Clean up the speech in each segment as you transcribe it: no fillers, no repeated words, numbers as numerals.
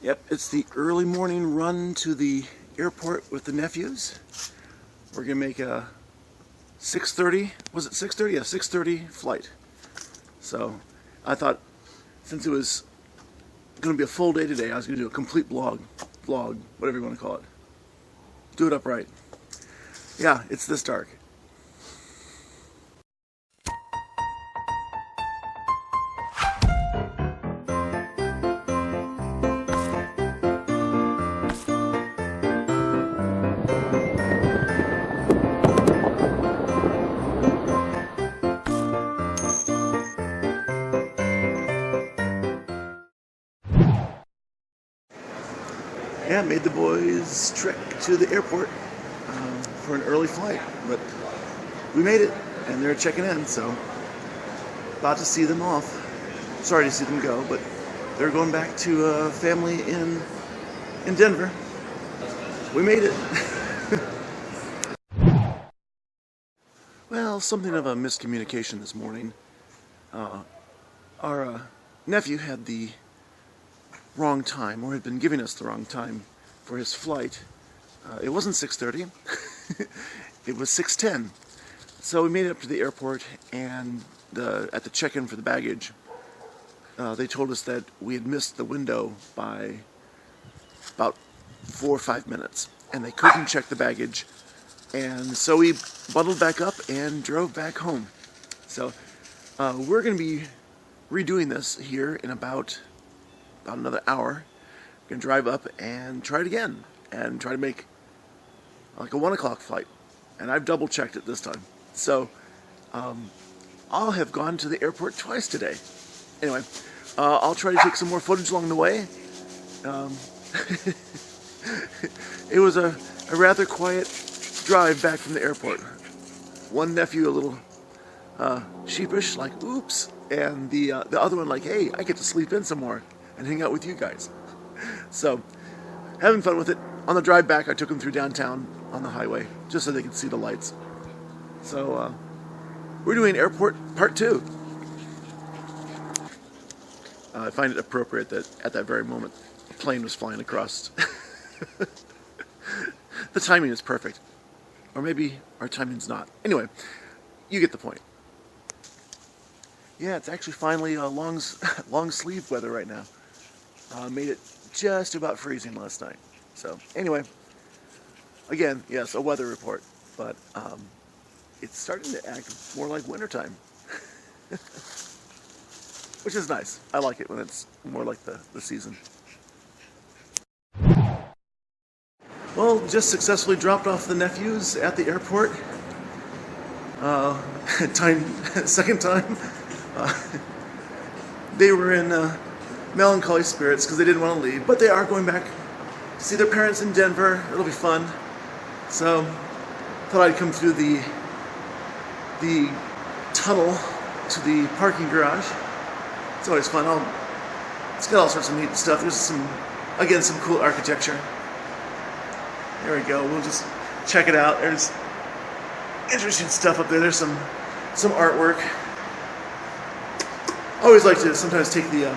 Yep, it's the early morning run to the airport with the nephews. We're gonna make a 6:30, was it 6:30? Yeah, 6:30 flight. So I thought since it was gonna be a full day today, I was gonna do a complete vlog, whatever you want to call it. Do it upright. Yeah, it's this dark. Yeah, made the boys trek to the airport for an early flight, but we made it, and they're checking in, so about to see them off. Sorry to see them go, but they're going back to family in Denver. We made it. Well, something of a miscommunication this morning. Our nephew had the wrong time, or had been giving us the wrong time for his flight. It wasn't 6:30, it was 6:10. So we made it up to the airport, and at the check-in for the baggage, they told us that we had missed the window by about 4 or 5 minutes, and they couldn't check the baggage, and so we bundled back up and drove back home. So we're going to be redoing this here in about another hour. We're going to drive up and try it again, and try to make like a 1 o'clock flight. And I've double checked it this time. So I'll have gone to the airport twice today. Anyway, I'll try to take some more footage along the way. It was a rather quiet drive back from the airport. One nephew a little sheepish, like oops, and the other one like, hey, I get to sleep in some more and hang out with you guys. So, having fun with it. On the drive back, I took them through downtown on the highway, just so they could see the lights. So, we're doing airport part 2. I find it appropriate that at that very moment, a plane was flying across. The timing is perfect. Or maybe our timing's not. Anyway, you get the point. Yeah, it's actually finally long sleeve weather right now. Made it just about freezing last night. So anyway, again, yes, a weather report, but it's starting to act more like wintertime, which is nice. I like it when it's more like the season. Well, just successfully dropped off the nephews at the airport. Second time. They were in melancholy spirits because they didn't want to leave, but they are going back to see their parents in Denver. It'll be fun. So, thought I'd come through the tunnel to the parking garage. It's always fun. It's got all sorts of neat stuff. There's some cool architecture. There we go. We'll just check it out. There's interesting stuff up there. There's some artwork. I always like to sometimes take the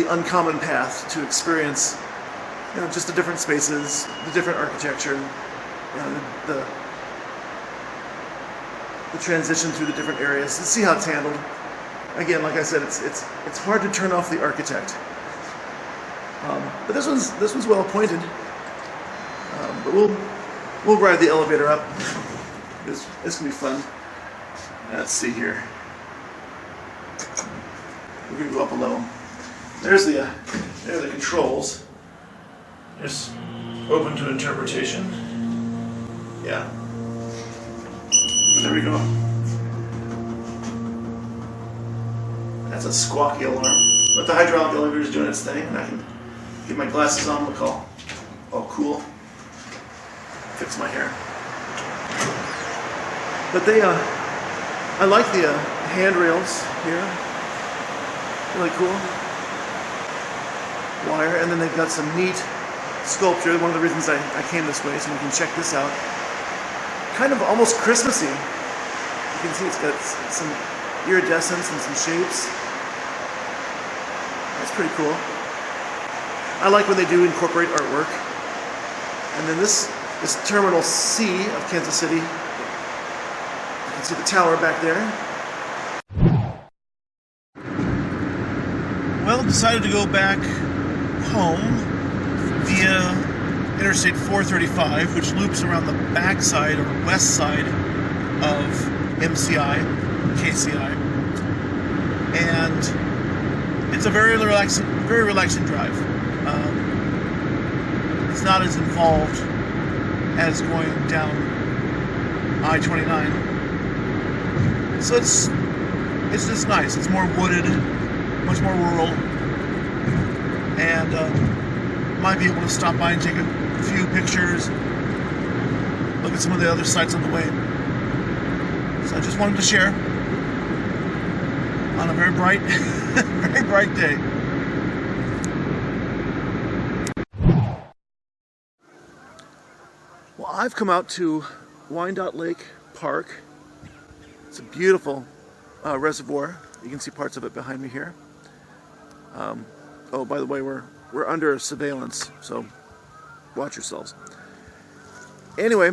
uncommon path to experience, just the different spaces, the different architecture, the transition through the different areas, and see how it's handled. Again, like I said, it's hard to turn off the architect, but this one's well appointed. But we'll ride the elevator up. It's gonna be fun. Let's see here. We're gonna go up a level. There's the controls. There's open to interpretation. Yeah. There we go. That's a squawky alarm. But the hydraulic elevator is doing its thing, and I can get my glasses on. Look all cool. Fix my hair. But I like the handrails here. Really cool. Wire, and then they've got some neat sculpture. One of the reasons I came this way, so we can check this out. Kind of almost Christmassy. You can see it's got some iridescence and some shapes. That's pretty cool. I like when they do incorporate artwork. And then this is Terminal C of Kansas City. You can see the tower back there. Well, decided to go back home via Interstate 435, which loops around the backside or west side of MCI, KCI. And it's a very relaxing drive. It's not as involved as going down I-29. So it's just nice. It's more wooded, much more rural, and might be able to stop by and take a few pictures, look at some of the other sites on the way. So I just wanted to share on a very bright, very bright day. Well, I've come out to Wyandotte Lake Park. It's a beautiful reservoir. You can see parts of it behind me here. Oh, by the way, we're under surveillance, so watch yourselves. Anyway,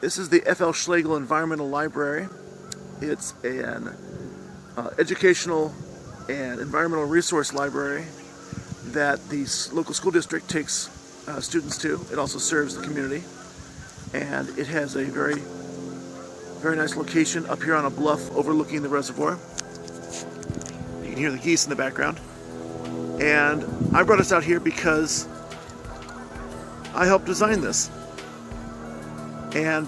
this is the F.L. Schlegel Environmental Library. It's an educational and environmental resource library that the local school district takes students to. It also serves the community, and it has a very nice location up here on a bluff overlooking the reservoir. You can hear the geese in the background. And I brought us out here because I helped design this. And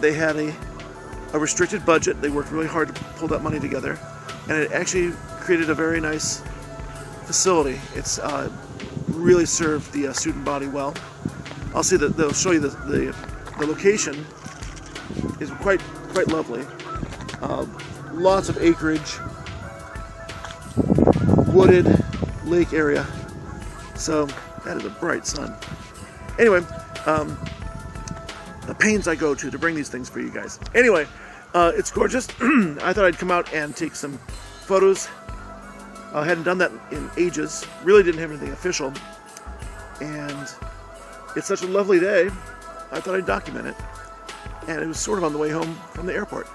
they had a restricted budget. They worked really hard to pull that money together. And it actually created a very nice facility. It's really served the student body well. I'll see that they'll show you the location is quite lovely. Lots of acreage, wooded lake area. So that is a bright sun. Anyway, the pains I go to bring these things for you guys. Anyway, it's gorgeous. I thought I'd come out and take some photos. I hadn't done that in ages. Really didn't have anything official. And it's such a lovely day, I thought I'd document it. And it was sort of on the way home from the airport.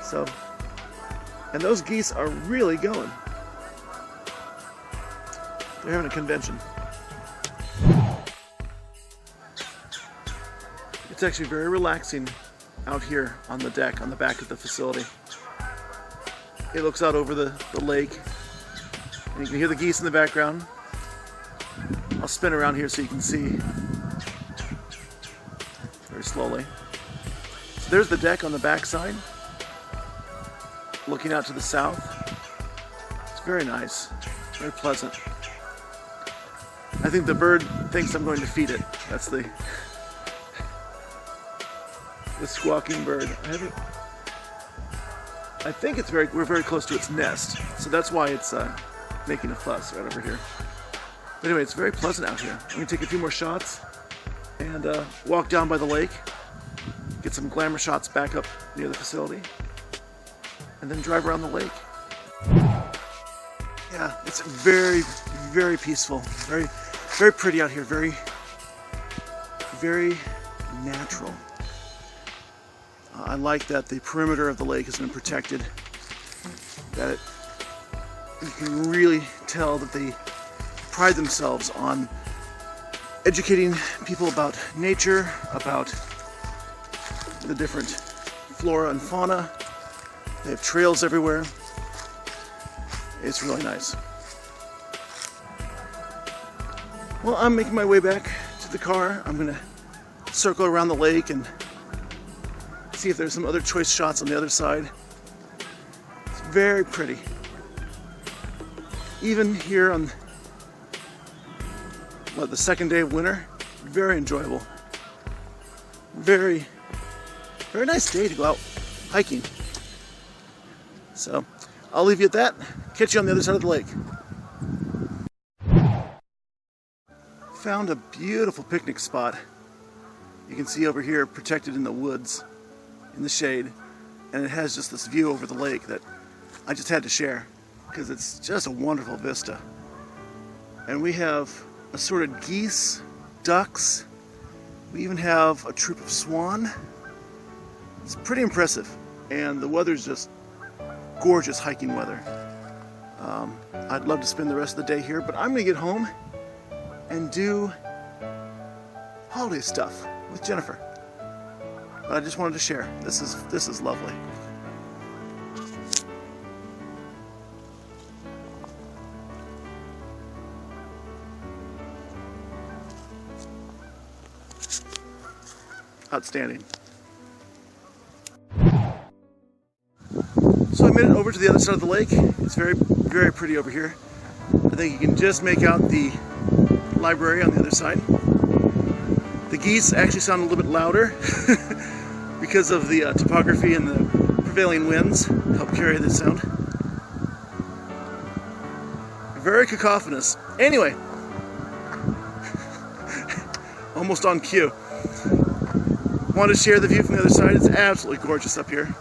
So, and those geese are really going. They're having a convention. It's actually very relaxing out here on the deck, on the back of the facility. It looks out over the lake, and you can hear the geese in the background. I'll spin around here so you can see very slowly. So there's the deck on the back side, looking out to the south. It's very nice, very pleasant. I think the bird thinks I'm going to feed it. That's the squawking bird. I think we're very close to its nest, so that's why it's making a fuss right over here. But anyway, it's very pleasant out here. I'm going to take a few more shots and walk down by the lake, get some glamour shots back up near the facility, and then drive around the lake. Yeah, it's very peaceful, very pretty out here, very natural. I like that the perimeter of the lake has been protected, that you can really tell that they pride themselves on educating people about nature, about the different flora and fauna. They have trails everywhere. It's really nice. Well, I'm making my way back to the car. I'm gonna circle around the lake and see if there's some other choice shots on the other side. It's very pretty. Even here on the second day of winter, very enjoyable. Very nice day to go out hiking. So I'll leave you at that. Catch you on the other side of the lake. Found a beautiful picnic spot. You can see over here, protected in the woods, in the shade, and it has just this view over the lake that I just had to share because it's just a wonderful vista. And we have assorted geese, ducks. We even have a troop of swan. It's pretty impressive. And the weather's just gorgeous hiking weather. I'd love to spend the rest of the day here, but I'm going to get home and do holiday stuff with Jennifer. But I just wanted to share. This is lovely. Outstanding. So I made it over to the other side of the lake. It's very, very pretty over here. I think you can just make out the library on the other side. The geese actually sound a little bit louder because of the topography and the prevailing winds help carry the sound. Very cacophonous. Anyway, almost on cue. Wanted to share the view from the other side. It's absolutely gorgeous up here.